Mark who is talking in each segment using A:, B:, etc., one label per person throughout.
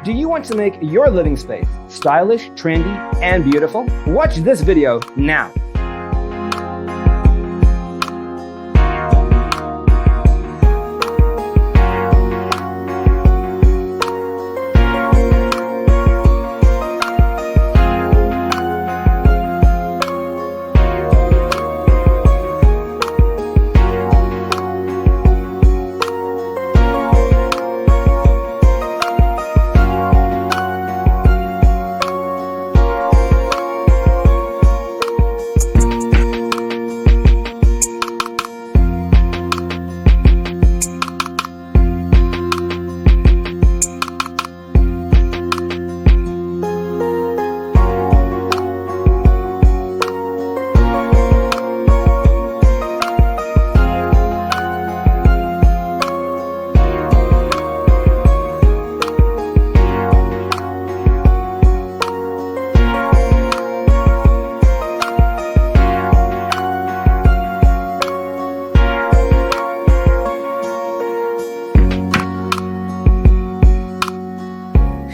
A: Do you want to make your living space stylish, trendy, and beautiful? Watch this video now.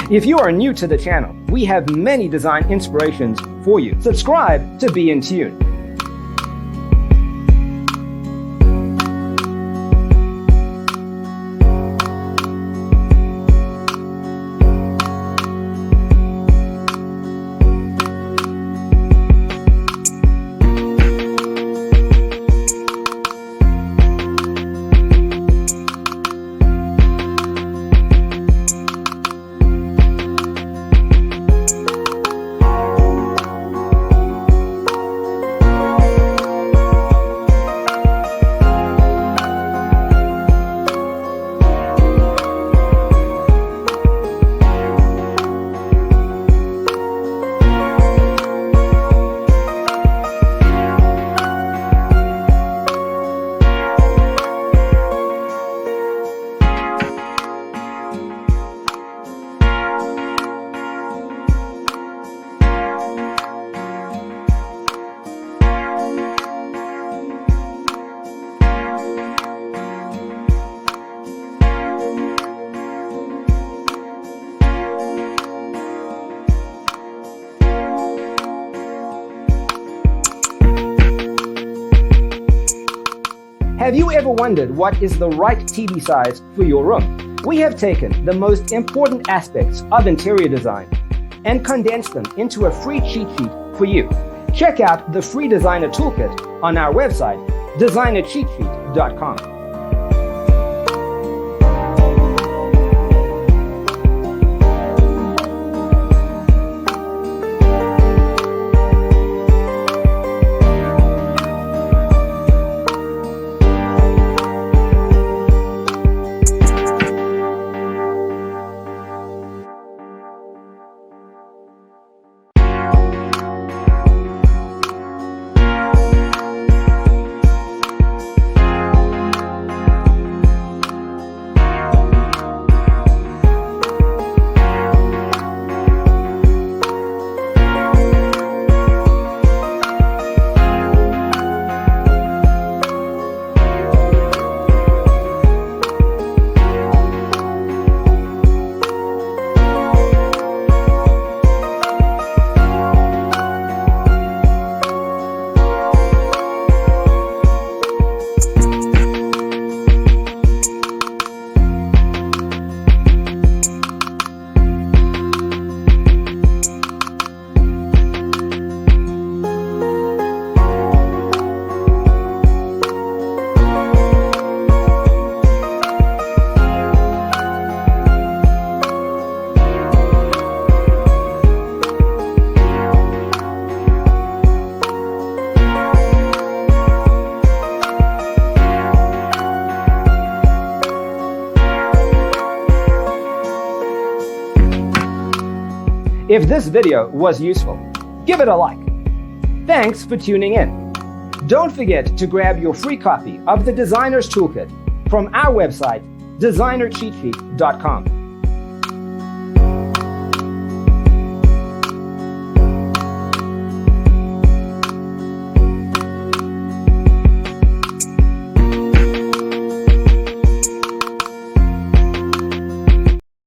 A: If you are new to the channel, we have many design inspirations for you. Subscribe to be in tune. Have you ever wondered what is the right TV size for your room? We have taken the most important aspects of interior design and condensed them into a free cheat sheet for you. Check out the free designer toolkit on our website, designercheatsheet.com. If this video was useful, give it a like. Thanks for tuning in. Don't forget to grab your free copy of the Designer's Toolkit from our website, designercheatsheet.com.